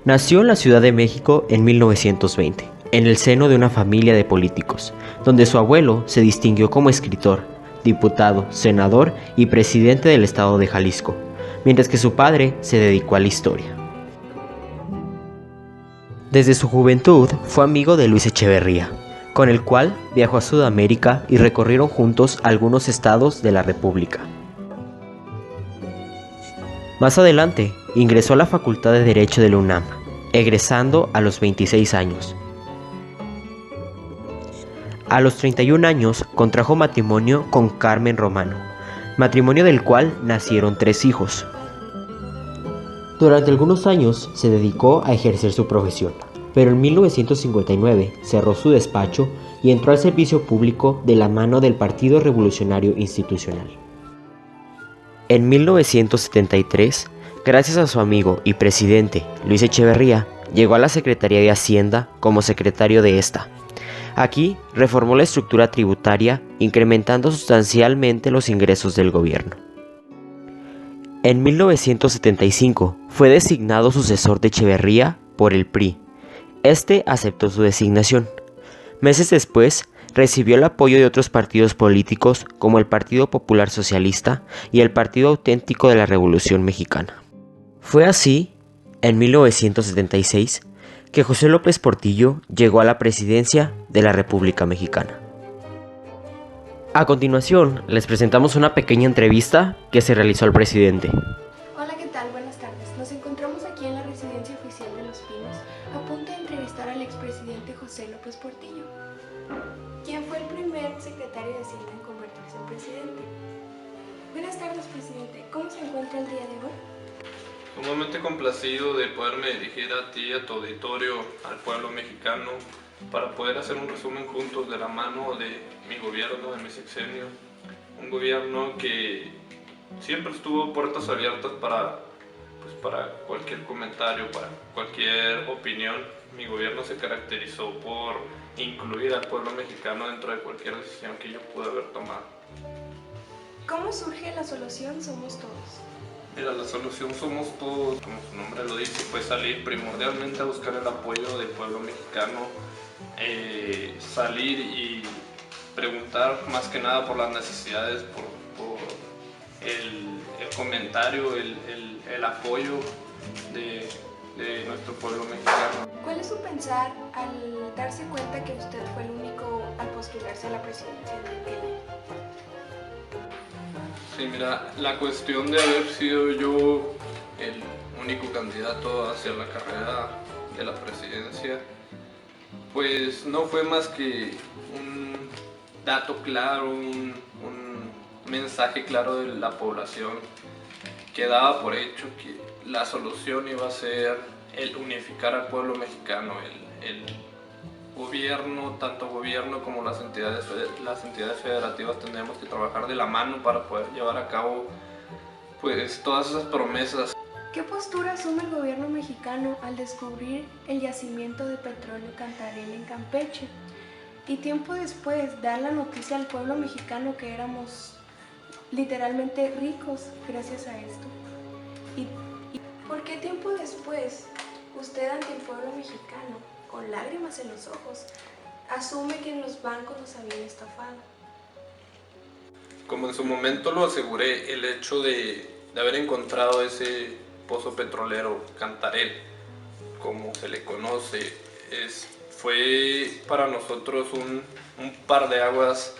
Nació en la Ciudad de México en 1920, en el seno de una familia de políticos, donde su abuelo se distinguió como escritor, diputado, senador y presidente del estado de Jalisco, mientras que su padre se dedicó a la historia. Desde su juventud fue amigo de Luis Echeverría, con el cual viajó a Sudamérica y recorrieron juntos algunos estados de la República. Más adelante, ingresó a la Facultad de Derecho de la UNAM, egresando a los 26 años. A los 31 años contrajo matrimonio con Carmen Romano, matrimonio del cual nacieron 3 hijos. Durante algunos años se dedicó a ejercer su profesión, pero en 1959 cerró su despacho y entró al servicio público de la mano del Partido Revolucionario Institucional. En 1973, gracias a su amigo y presidente Luis Echeverría, llegó a la Secretaría de Hacienda como secretario de esta. Aquí reformó la estructura tributaria, incrementando sustancialmente los ingresos del gobierno. En 1975 fue designado sucesor de Echeverría por el PRI. Este aceptó su designación. Meses después, recibió el apoyo de otros partidos políticos como el Partido Popular Socialista y el Partido Auténtico de la Revolución Mexicana. Fue así, en 1976, que José López Portillo llegó a la presidencia de la República Mexicana. A continuación, les presentamos una pequeña entrevista que se realizó al presidente. Hola, ¿qué tal? Buenas tardes. Nos encontramos aquí en la residencia oficial de Los Pinos, a punto de entrevistar al expresidente José López Portillo, quien fue el primer secretario de Hacienda en convertirse en presidente. Buenas tardes, presidente. ¿Cómo se encuentra el día de hoy? Sumamente complacido de poderme dirigir a ti, a tu auditorio, al pueblo mexicano, para poder hacer un resumen juntos de la mano de mi gobierno, de mi sexenio. Un gobierno que siempre estuvo puertas abiertas para cualquier comentario, para cualquier opinión. Mi gobierno se caracterizó por incluir al pueblo mexicano dentro de cualquier decisión que yo pude haber tomado. ¿Cómo surge la solución Somos Todos? Mira, la solución Somos Todos, como su nombre lo dice, fue salir primordialmente a buscar el apoyo del pueblo mexicano, salir y preguntar más que nada por las necesidades, por el comentario, el apoyo de nuestro pueblo mexicano. ¿Cuál es su pensar al darse cuenta que usted fue el único al postularse a la presidencia de aquel año? Sí, mira, la cuestión de haber sido yo el único candidato hacia la carrera de la presidencia, pues no fue más que un dato claro, un mensaje claro de la población que daba por hecho que la solución iba a ser el unificar al pueblo mexicano, el gobierno, tanto gobierno como las entidades federativas tendríamos que trabajar de la mano para poder llevar a cabo pues todas esas promesas. ¿Qué postura asume el gobierno mexicano al descubrir el yacimiento de petróleo Cantarell en Campeche y tiempo después dar la noticia al pueblo mexicano que éramos literalmente ricos gracias a esto? ¿Y por qué tiempo después usted ante el pueblo mexicano, con lágrimas en los ojos, asume que en los bancos nos habían estafado? Como en su momento lo aseguré, el hecho de haber encontrado ese pozo petrolero Cantarell, como se le conoce, fue para nosotros un par de aguas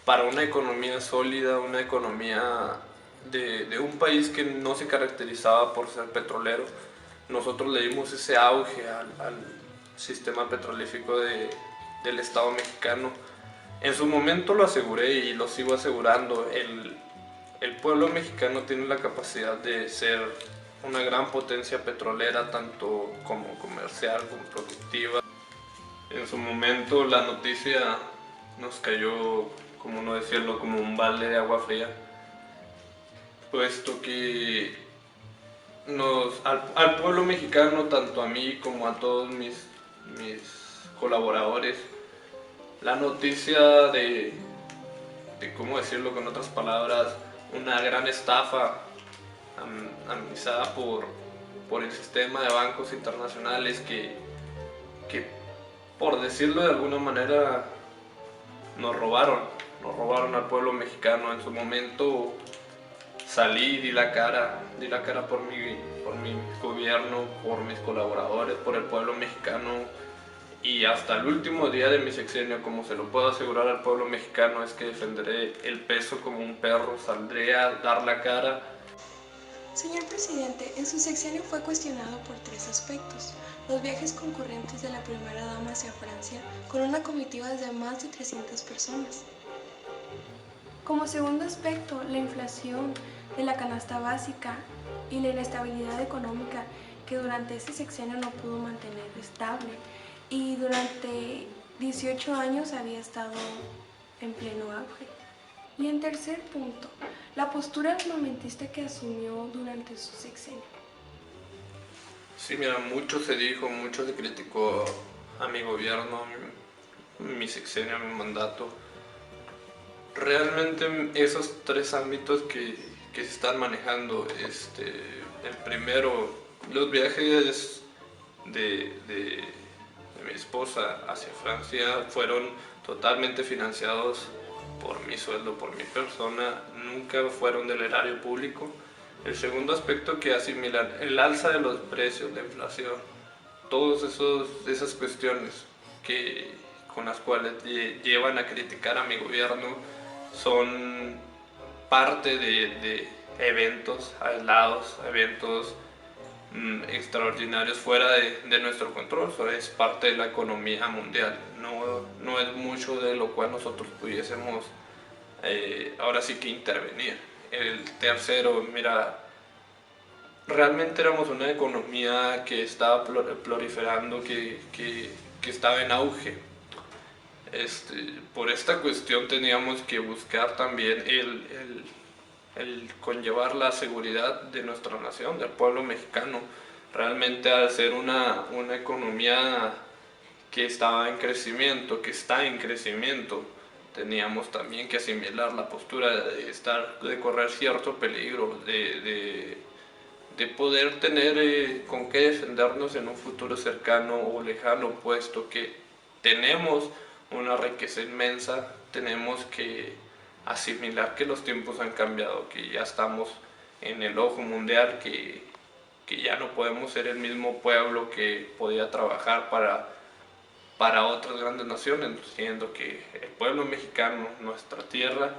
para una economía sólida, una economía de un país que no se caracterizaba por ser petrolero. Nosotros le dimos ese auge al sistema petrolífico del Estado mexicano. En su momento lo aseguré y lo sigo asegurando. El pueblo mexicano tiene la capacidad de ser una gran potencia petrolera, tanto como comercial como productiva. En su momento la noticia nos cayó, como no decirlo, como un balde de agua fría, puesto que al pueblo mexicano, tanto a mí como a todos mis colaboradores, la noticia de cómo decirlo con otras palabras, una gran estafa amenizada por el sistema de bancos internacionales que por decirlo de alguna manera, nos robaron al pueblo mexicano. En su momento salí, di la cara por mi gobierno, por mis colaboradores, por el pueblo mexicano, y hasta el último día de mi sexenio, como se lo puedo asegurar al pueblo mexicano, es que defenderé el peso como un perro, saldré a dar la cara. Señor presidente, en su sexenio fue cuestionado por 3 aspectos: los viajes concurrentes de la primera dama hacia Francia con una comitiva de más de 300 personas. Como segundo aspecto, la inflación de la canasta básica y la inestabilidad económica que durante ese sexenio no pudo mantener estable y durante 18 años había estado en pleno auge. Y en tercer punto, la postura armamentista que asumió durante su sexenio. Sí, mira, mucho se dijo, mucho se criticó a mi gobierno, mi sexenio, mi mandato. Realmente esos 3 ámbitos que se están manejando, el primero, los viajes de mi esposa hacia Francia fueron totalmente financiados por mi sueldo, por mi persona, nunca fueron del erario público. El segundo aspecto que asimilan, el alza de los precios, la inflación, todas esas cuestiones con las cuales llevan a criticar a mi gobierno son parte de eventos aislados, eventos extraordinarios fuera de nuestro control. Eso es parte de la economía mundial, no es mucho de lo cual nosotros pudiésemos ahora sí que intervenir. El tercero, mira, realmente éramos una economía que estaba proliferando, que estaba en auge. Por esta cuestión teníamos que buscar también el conllevar la seguridad de nuestra nación, del pueblo mexicano. Realmente, al ser una economía que estaba en crecimiento, que está en crecimiento, teníamos también que asimilar la postura de correr cierto peligro, de poder tener con qué defendernos en un futuro cercano o lejano, puesto que tenemos una riqueza inmensa. Tenemos que asimilar que los tiempos han cambiado, que ya estamos en el ojo mundial, que ya no podemos ser el mismo pueblo que podía trabajar para otras grandes naciones, siendo que el pueblo mexicano, nuestra tierra,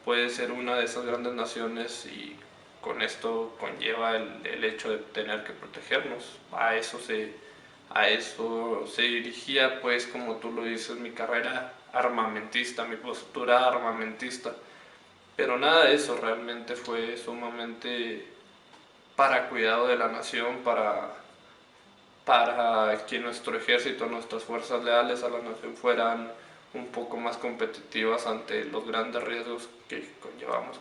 puede ser una de esas grandes naciones, y con esto conlleva el hecho de tener que protegernos. A eso se dirigía, pues, como tú lo dices, mi carrera armamentista, mi postura armamentista. Pero nada de eso, realmente fue sumamente para cuidado de la nación, para que nuestro ejército, nuestras fuerzas leales a la nación fueran un poco más competitivas ante los grandes riesgos que conllevamos,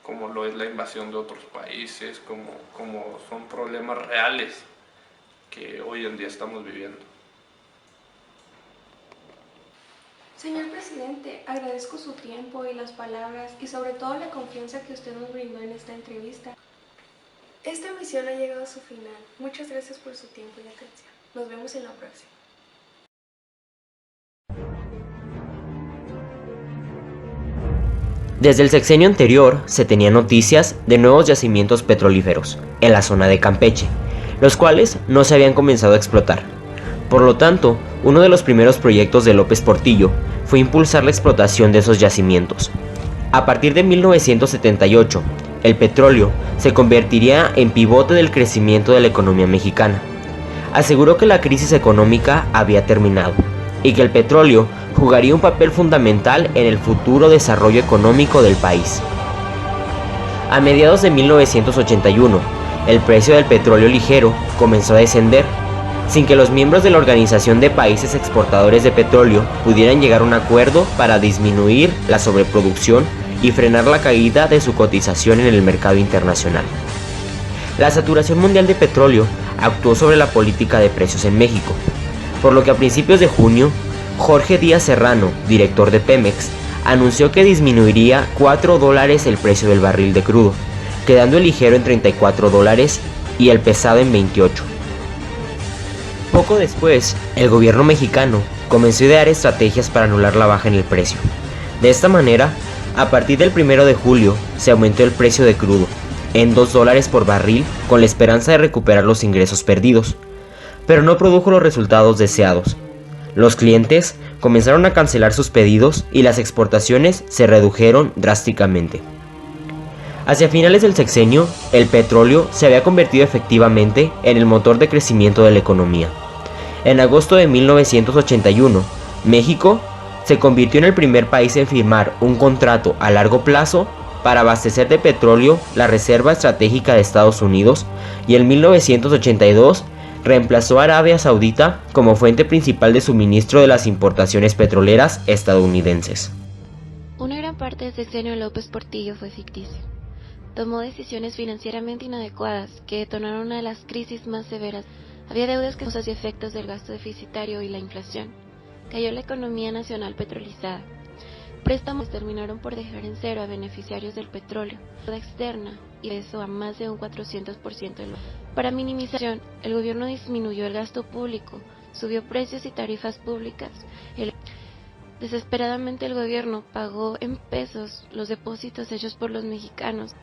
como lo es la invasión de otros países, como son problemas reales que hoy en día estamos viviendo. Señor presidente, agradezco su tiempo y las palabras y sobre todo la confianza que usted nos brindó en esta entrevista. Esta misión ha llegado a su final. Muchas gracias por su tiempo y atención. Nos vemos en la próxima. Desde el sexenio anterior se tenían noticias de nuevos yacimientos petrolíferos en la zona de Campeche, los cuales no se habían comenzado a explotar. Por lo tanto, uno de los primeros proyectos de López Portillo fue impulsar la explotación de esos yacimientos. A partir de 1978, el petróleo se convertiría en pivote del crecimiento de la economía mexicana. Aseguró que la crisis económica había terminado y que el petróleo jugaría un papel fundamental en el futuro desarrollo económico del país. A mediados de 1981, el precio del petróleo ligero comenzó a descender, sin que los miembros de la Organización de Países Exportadores de Petróleo pudieran llegar a un acuerdo para disminuir la sobreproducción y frenar la caída de su cotización en el mercado internacional. La saturación mundial de petróleo actuó sobre la política de precios en México, por lo que a principios de junio, Jorge Díaz Serrano, director de Pemex, anunció que disminuiría $4 el precio del barril de crudo, quedando el ligero en $34 y el pesado en 28. Poco después, el gobierno mexicano comenzó a idear estrategias para anular la baja en el precio. De esta manera, a partir del 1 de julio se aumentó el precio de crudo en $2 por barril con la esperanza de recuperar los ingresos perdidos, pero no produjo los resultados deseados. Los clientes comenzaron a cancelar sus pedidos y las exportaciones se redujeron drásticamente. Hacia finales del sexenio, el petróleo se había convertido efectivamente en el motor de crecimiento de la economía. En agosto de 1981, México se convirtió en el primer país en firmar un contrato a largo plazo para abastecer de petróleo la reserva estratégica de Estados Unidos, y en 1982 reemplazó a Arabia Saudita como fuente principal de suministro de las importaciones petroleras estadounidenses. Una gran parte del sexenio de López Portillo fue ficticio. Tomó decisiones financieramente inadecuadas que detonaron una de las crisis más severas. Había deudas que causas y efectos del gasto deficitario y la inflación. Cayó la economía nacional petrolizada. Préstamos terminaron por dejar en cero a beneficiarios del petróleo, deuda externa, y eso a más de un 400%. Para minimización, el gobierno disminuyó el gasto público, subió precios y tarifas públicas. Desesperadamente el gobierno pagó en pesos los depósitos hechos por los mexicanos.